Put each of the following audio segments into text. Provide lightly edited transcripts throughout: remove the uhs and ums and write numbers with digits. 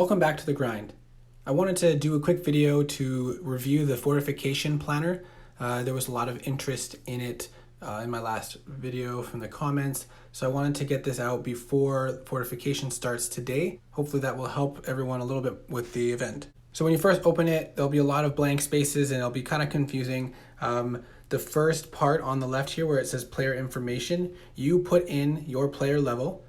Welcome back to the grind. I wanted to do a quick video to review the Fortification planner. There was a lot of interest in it in my last video from the comments, so I wanted to get this out before Fortification starts today. Hopefully that will help everyone a little bit with the event. So when you first open it, there'll be a lot of blank spaces and it'll be kind of confusing. The first part on the left here where it says player information, you put in your player level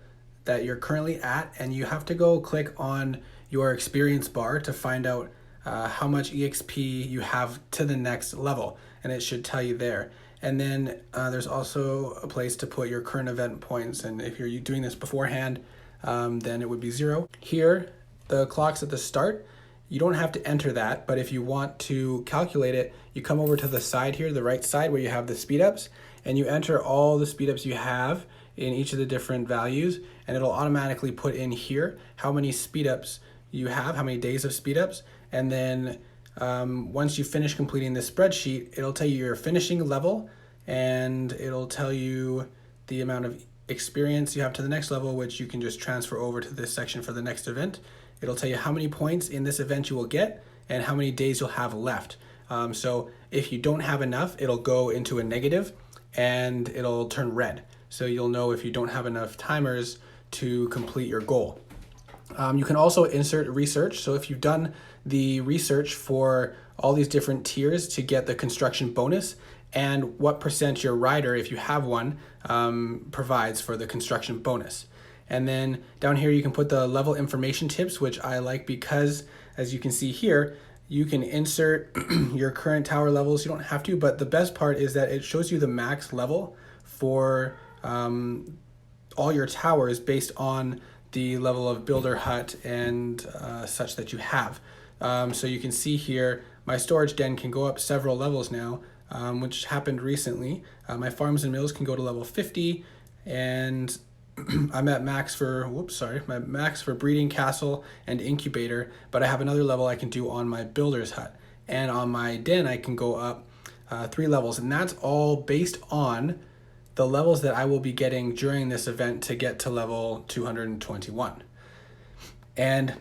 that you're currently at, and you have to go click on your experience bar to find out how much EXP you have to the next level, and it should tell you there. And then there's also a place to put your current event points, and if you're doing this beforehand, then it would be 0. Here, the clock's at the start. You don't have to enter that, but if you want to calculate it, you come over to the side here, the right side where you have the speed ups, and you enter all the speed ups you have in each of the different values, and it'll automatically put in here how many speed ups you have, how many days of speed ups. And then once you finish completing this spreadsheet, it'll tell you your finishing level, and it'll tell you the amount of experience you have to the next level, which you can just transfer over to this section for the next event. It'll tell you how many points in this event you will get and how many days you'll have left. So if you don't have enough, it'll go into a negative and it'll turn red. So you'll know if you don't have enough timers to complete your goal. You can also insert research. So if you've done the research for all these different tiers to get the construction bonus and what percent your rider, if you have one, provides for the construction bonus. And then down here you can put the level information tips, which I like because, as you can see here, you can insert your current tower levels. You don't have to, but the best part is that it shows you the max level for all your towers based on the level of builder hut and such that you have. So you can see here, my storage den can go up several levels now, which happened recently. My farms and mills can go to level 50, and I'm at max for, my max for breeding castle and incubator, but I have another level I can do on my builder's hut. And on my den, I can go up 3 levels, and that's all based on the levels that I will be getting during this event to get to level 221. And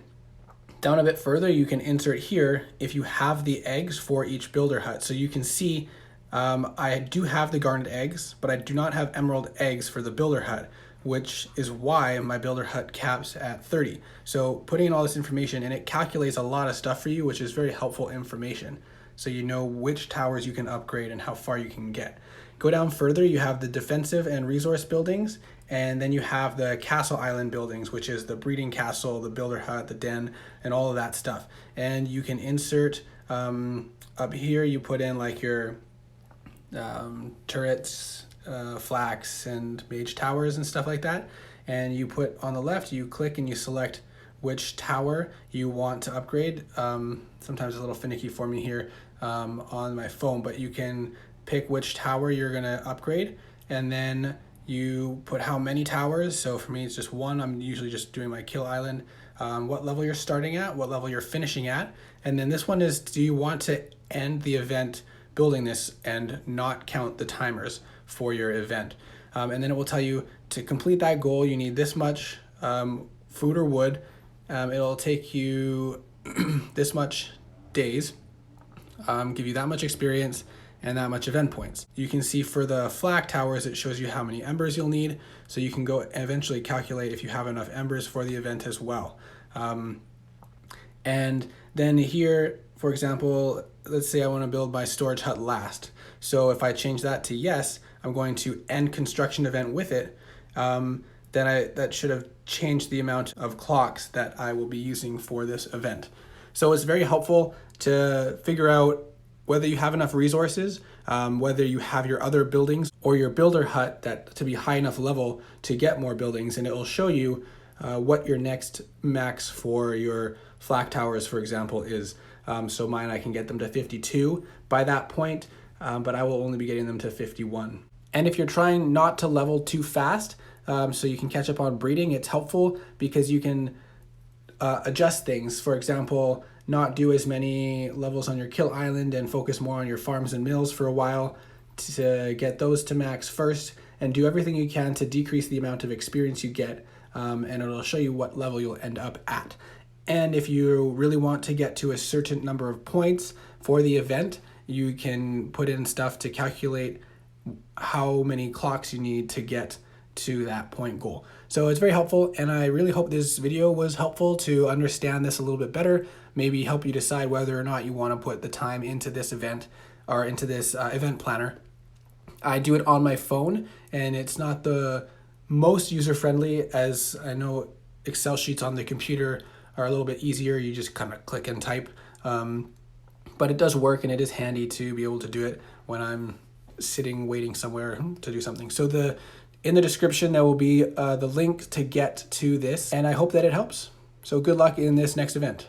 down a bit further, you can insert here if you have the eggs for each builder hut. So you can see I do have the garnet eggs, but I do not have emerald eggs for the builder hut, which is why my builder hut caps at 30. So putting in all this information, and it calculates a lot of stuff for you, which is very helpful information. So you know which towers you can upgrade and how far you can get. Go down further, you have the defensive and resource buildings, and then you have the castle island buildings, which is the breeding castle, the builder hut, the den, and all of that stuff. And you can insert up here, you put in like your turrets, flax and mage towers and stuff like that. And you put on the left, you click and you select which tower you want to upgrade. Sometimes it's a little finicky for me here on my phone, but you can pick which tower you're gonna upgrade, and then you put how many towers. So for me, it's just 1. I'm usually just doing my kill island. What level you're starting at, what level you're finishing at. And then this one is, do you want to end the event building this and not count the timers for your event? And then it will tell you to complete that goal, you need this much food or wood. It'll take you this much days, give you that much experience and that much event points. You can see for the flak towers, it shows you how many embers you'll need, so you can go eventually calculate if you have enough embers for the event as well. And then here, for example, let's say I want to build my storage hut last. So if I change that to yes, I'm going to end construction event with it, then that should have changed the amount of clocks that I will be using for this event. So it's very helpful to figure out whether you have enough resources, whether you have your other buildings or your builder hut that to be high enough level to get more buildings, and it will show you what your next max for your flak towers, for example, is. So mine, I can get them to 52 by that point, but I will only be getting them to 51. And if you're trying not to level too fast, so you can catch up on breeding, it's helpful because you can adjust things. For example, not do as many levels on your kill island and focus more on your farms and mills for a while to get those to max first, and do everything you can to decrease the amount of experience you get, and it'll show you what level you'll end up at. And if you really want to get to a certain number of points for the event, you can put in stuff to calculate how many clocks you need to get to that point goal. So it's very helpful, and I really hope this video was helpful to understand this a little bit better, maybe help you decide whether or not you want to put the time into this event or into this event planner. I do it on my phone, and it's not the most user-friendly, as I know Excel sheets on the computer are a little bit easier. You just kind of click and type. But it does work, and it is handy to be able to do it when I'm sitting waiting somewhere to do something. So in the description there will be the link to get to this, and I hope that it helps. So good luck in this next event.